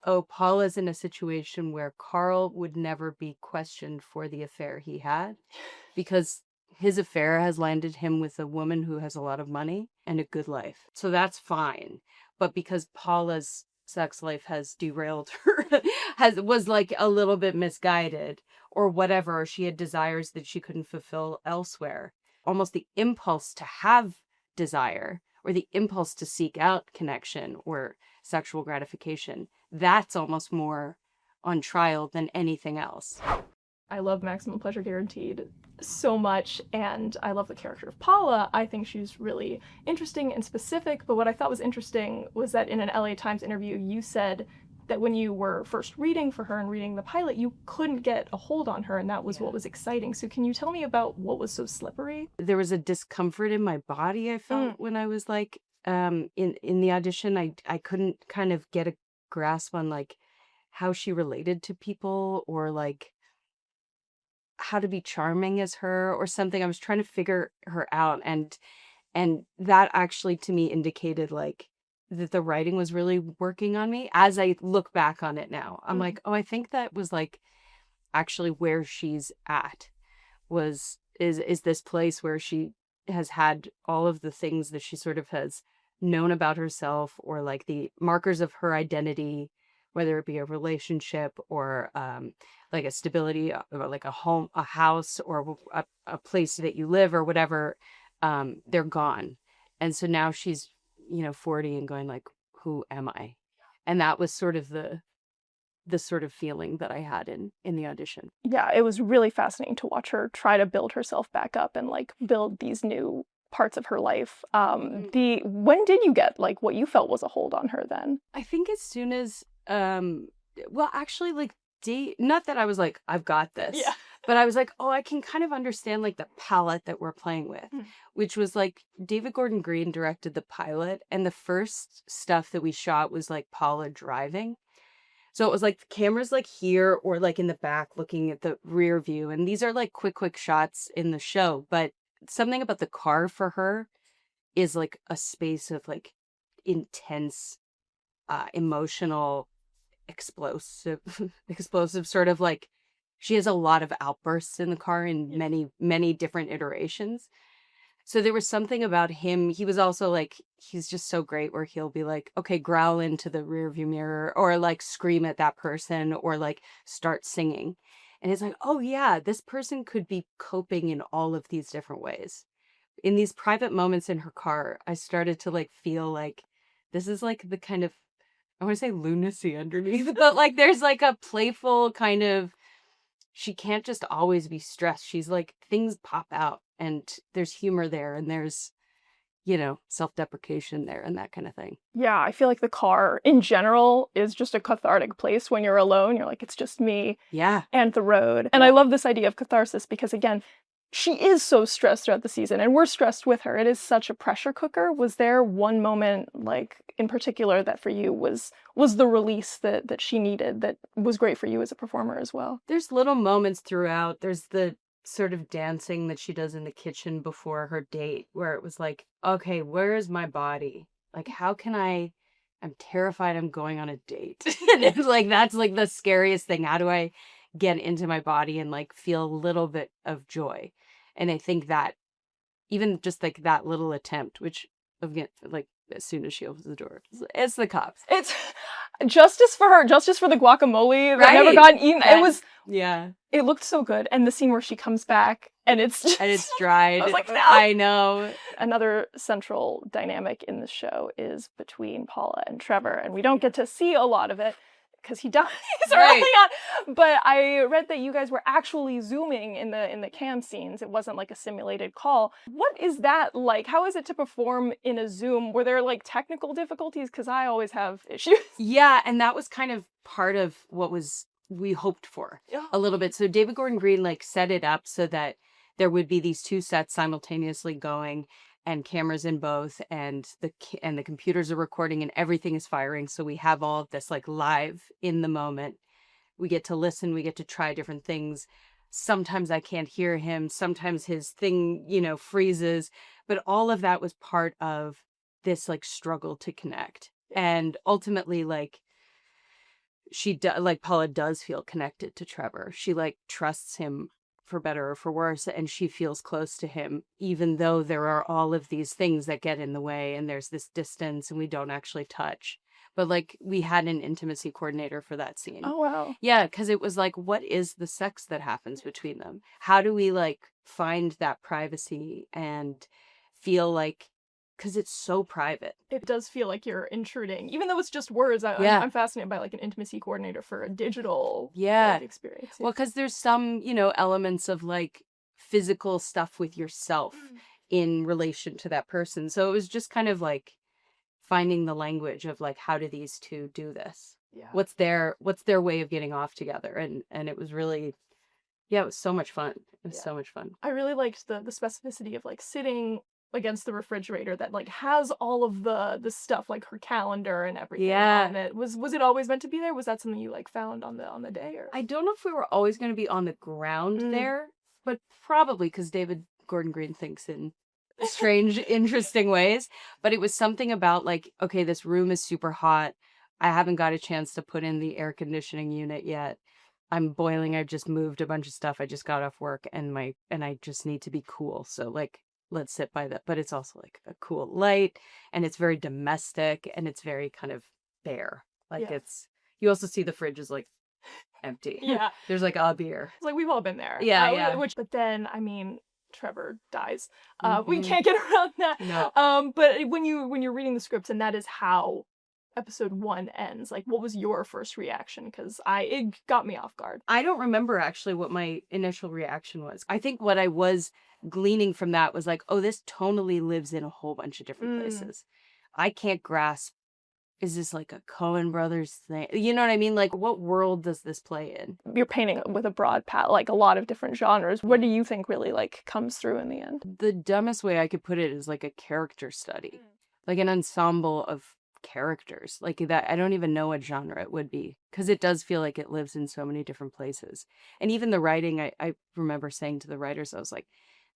oh, Paula's in a situation where Carl would never be questioned for the affair he had because his affair has landed him with a woman who has a lot of money and a good life. So that's fine. But because Paula's sex life has derailed her, was like a little bit misguided or whatever, or she had desires that she couldn't fulfill elsewhere. Almost the impulse to have desire or the impulse to seek out connection or sexual gratification, that's almost more on trial than anything else. I love Maximum Pleasure Guaranteed so much, and I love the character of Paula. I think she's really interesting and specific, but what I thought was interesting was that in an LA Times interview, you said that when you were first reading for her and reading the pilot, you couldn't get a hold on her, and that was what was exciting. So can you tell me about what was so slippery? There was a discomfort in my body I felt when I was like in the audition. I couldn't kind of get a grasp on like how she related to people or like how to be charming as her or something. I was trying to figure her out, and that actually to me indicated like that the writing was really working on me. As I look back on it now, I'm like, oh, I think that was like actually where she's at is this place where she has had all of the things that she sort of has known about herself or like the markers of her identity, whether it be a relationship or like a stability or like a home, a house, or a place that you live or whatever, they're gone. And so now she's, 40 and going like, who am I? And that was sort of the sort of feeling that I had in the audition. Yeah, it was really fascinating to watch her try to build herself back up and like build these new parts of her life. When did you get like what you felt was a hold on her then? I think as soon as well, actually, like not that I was like, I've got this. Yeah. But I was like, oh, I can kind of understand like the palette that we're playing with, which was like David Gordon Green directed the pilot, and the first stuff that we shot was like Paula driving. So it was like the camera's like here or like in the back looking at the rear view. And these are like quick shots in the show. But something about the car for her is like a space of like intense, emotional, explosive sort of like, she has a lot of outbursts in the car in many different iterations. So there was something about him. He was also like, he's just so great where he'll be like, okay, growl into the rearview mirror or like scream at that person or like start singing. And it's like, oh yeah, this person could be coping in all of these different ways. In these private moments in her car, I started to like feel like this is like the kind of, I want to say lunacy underneath, but like there's like a playful kind of, she can't just always be stressed. She's like, things pop out and there's humor there and there's, self-deprecation there and that kind of thing. Yeah, I feel like the car in general is just a cathartic place when you're alone. You're like, it's just me and the road. And I love this idea of catharsis because, again, she is so stressed throughout the season and we're stressed with her. It is such a pressure cooker. Was there one moment, like, in particular that for you was the release that she needed that was great for you as a performer as well? There's little moments throughout. There's the sort of dancing that she does in the kitchen before her date where it was like, okay, where is my body? Like, how can I'm terrified I'm going on a date. And it's like, that's like the scariest thing. How do I get into my body and like feel a little bit of joy? And I think that even just like that little attempt, which again, like as soon as she opens the door, it's the cops. It's justice for her, justice for the guacamole that never got eaten. It was, it looked so good. And the scene where she comes back and it's just, and it's dried. I was like, no. I know. Another central dynamic in the show is between Paula and Trevor, and we don't get to see a lot of it because he dies early on. But I read that you guys were actually zooming in the cam scenes. It wasn't like a simulated call. What is that like? How is it to perform in a Zoom? Were there like technical difficulties? Because I always have issues. Yeah, and that was kind of part of what we hoped for a little bit. So David Gordon Green like set it up so that there would be these two sets simultaneously going and cameras in both and the computers are recording and everything is firing. So we have all of this like live in the moment. We get to listen, we get to try different things. Sometimes I can't hear him. Sometimes his thing, freezes, but all of that was part of this like struggle to connect. And ultimately like like Paula does feel connected to Trevor. She like trusts him for better or for worse, and she feels close to him, even though there are all of these things that get in the way and there's this distance and we don't actually touch. But like we had an intimacy coordinator for that scene. Oh, wow. Yeah, because it was like, what is the sex that happens between them? How do we like find that privacy and feel like, because it's so private. It does feel like you're intruding, even though it's just words. I'm fascinated by like an intimacy coordinator for a digital experience. Well, because there's some, elements of like physical stuff with yourself in relation to that person. So it was just kind of like finding the language of like, how do these two do this? Yeah. What's their way of getting off together? And it was really, it was so much fun. It was so much fun. I really liked the specificity of like sitting against the refrigerator that like has all of the stuff, like her calendar and everything on it. Was it always meant to be there? Was that something you like found on the day? Or I don't know if we were always going to be on the ground there, but probably because David Gordon Green thinks in strange, interesting ways. But it was something about like, okay, this room is super hot. I haven't got a chance to put in the air conditioning unit yet. I'm boiling. I've just moved a bunch of stuff. I just got off work and I just need to be cool. So like, let's sit by that. But it's also like a cool light and it's very domestic and it's very kind of bare. Like you also see the fridge is like empty. Yeah. There's like a beer. It's like we've all been there. Yeah. But then, I mean, Trevor dies. We can't get around that. No. But when you're reading the scripts and that is how episode 1 ends, like what was your first reaction? Because it got me off guard. I don't remember actually what my initial reaction was. I think what I was gleaning from that was like, oh, this tonally lives in a whole bunch of different places. I can't grasp, is this like a Coen Brothers thing? You know what I mean? Like, what world does this play in? You're painting with a broad palette, like a lot of different genres. What do you think really like comes through in the end? The dumbest way I could put it is like a character study, like an ensemble of characters like that. I don't even know what genre it would be because it does feel like it lives in so many different places. And even the writing, I remember saying to the writers, I was like,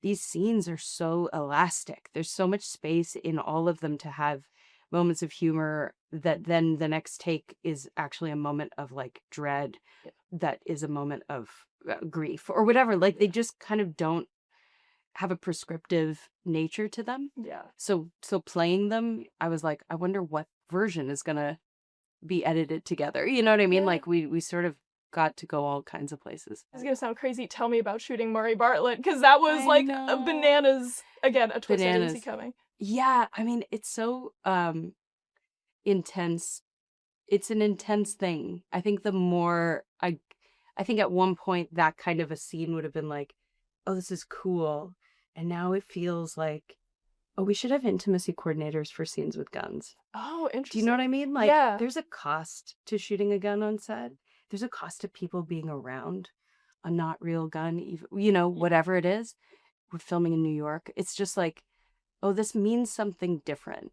these scenes are so elastic. There's so much space in all of them to have moments of humor that then the next take is actually a moment of like dread that is a moment of grief or whatever. Like they just kind of don't have a prescriptive nature to them. Yeah. So playing them, I was like, I wonder what version is gonna be edited together. You know what I mean? Like we sort of got to go all kinds of places. It's gonna sound crazy. Tell me about shooting Murray Bartlett, because that was like a bananas, again, a twist I didn't see coming. Yeah, I mean, it's so intense. It's an intense thing. I think the more I think at one point that kind of a scene would have been like, oh, this is cool. And now it feels like, oh, we should have intimacy coordinators for scenes with guns. Oh, interesting. Do you know what I mean? Like, there's a cost to shooting a gun on set. There's a cost to people being around a not real gun, even, whatever it is. We're filming in New York. It's just like, oh, this means something different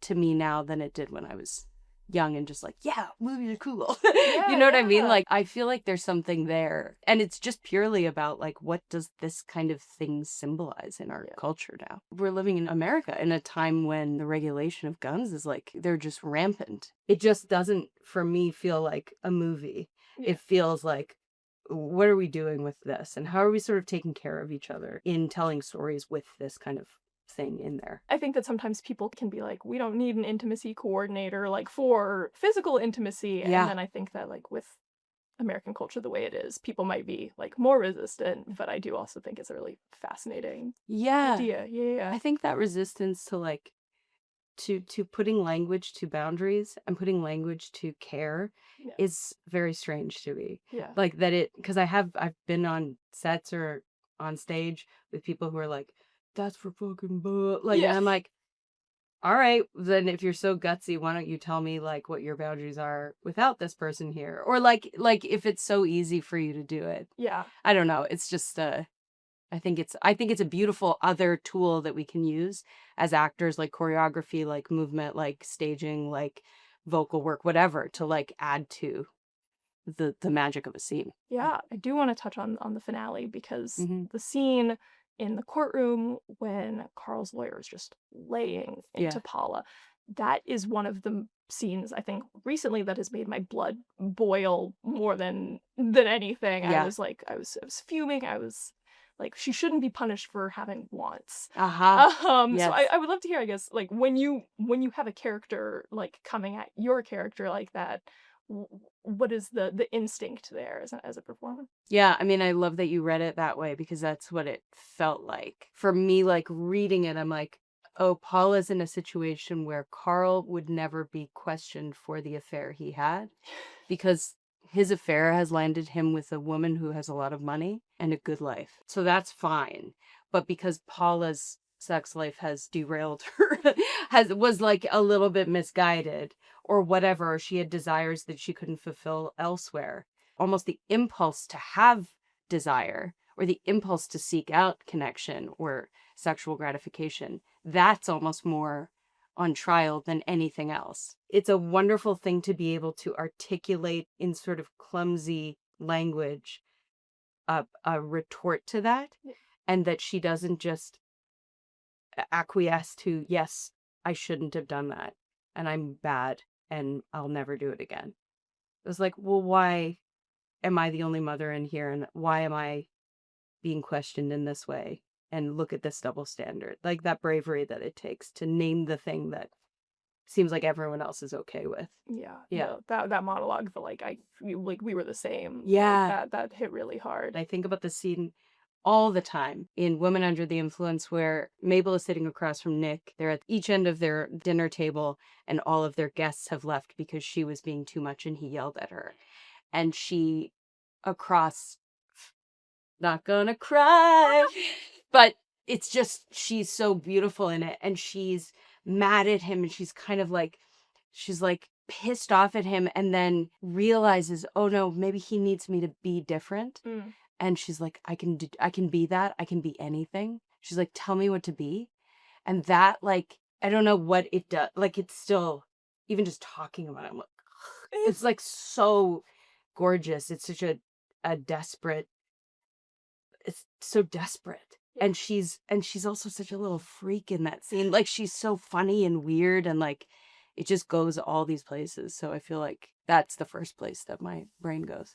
to me now than it did when I was young and just like, yeah, movies are cool. You know what I mean? Like, I feel like there's something there. And it's just purely about like, what does this kind of thing symbolize in our culture now? We're living in America in a time when the regulation of guns is like, they're just rampant. It just doesn't, for me, feel like a movie. It feels like, what are we doing with this? And how are we sort of taking care of each other in telling stories with this kind of thing in there? I think that sometimes people can be like, we don't need an intimacy coordinator like for physical intimacy. And then I think that like with American culture the way it is, people might be like more resistant, but I do also think it's a really fascinating idea. Yeah. I think that resistance to like to putting language to boundaries and putting language to care is very strange to me. Yeah. Like that because I've been on sets or on stage with people who are like, that's for fucking like, and I'm like, all right, then if you're so gutsy, why don't you tell me like what your boundaries are without this person here? Or like if it's so easy for you to do it. Yeah. I don't know. It's just I think it's a beautiful other tool that we can use as actors, like choreography, like movement, like staging, like vocal work, whatever, to like add to the magic of a scene. Yeah, I do want to touch on the finale because the scene in the courtroom when Carl's lawyer is just laying into Paula, that is one of the scenes I think recently that has made my blood boil more than anything. I was like, I was fuming. I was like, she shouldn't be punished for having wants. Yes. So I would love to hear, I guess, like when you have a character like coming at your character like that, what is the instinct there as a performer? Yeah, I mean, I love that you read it that way because that's what it felt like. For me, like reading it, I'm like, oh, Paul is in a situation where Carl would never be questioned for the affair he had because his affair has landed him with a woman who has a lot of money and a good life. So that's fine. But because Paula's sex life has derailed her, was like a little bit misguided or whatever, or she had desires that she couldn't fulfill elsewhere. Almost the impulse to have desire or the impulse to seek out connection or sexual gratification, that's almost more on trial than anything else. It's a wonderful thing to be able to articulate in sort of clumsy language a retort to that, and that she doesn't just acquiesce to, yes, I shouldn't have done that, and I'm bad, and I'll never do it again. It was like, well, why am I the only mother in here, and why am I being questioned in this way? And look at this double standard, like that bravery that it takes to name the thing that seems like everyone else is okay with. Yeah. Yeah. No, that monologue, the like we were the same. Yeah. Like, that hit really hard. I think about the scene all the time in Women Under the Influence where Mabel is sitting across from Nick. They're at each end of their dinner table and all of their guests have left because she was being too much and he yelled at her. And she across, not gonna cry, but it's just, she's so beautiful in it. And she's mad at him and she's kind of like, she's like pissed off at him and then realizes, oh no, maybe he needs me to be different. And she's like, I can be that. I can be anything. She's like, tell me what to be. And that, like, I don't know what it does. Like, it's still, even just talking about it, I'm like, it's like so gorgeous. It's such a desperate, it's so desperate. And she's also such a little freak in that scene. Like, she's so funny and weird and like, it just goes all these places. So I feel like that's the first place that my brain goes.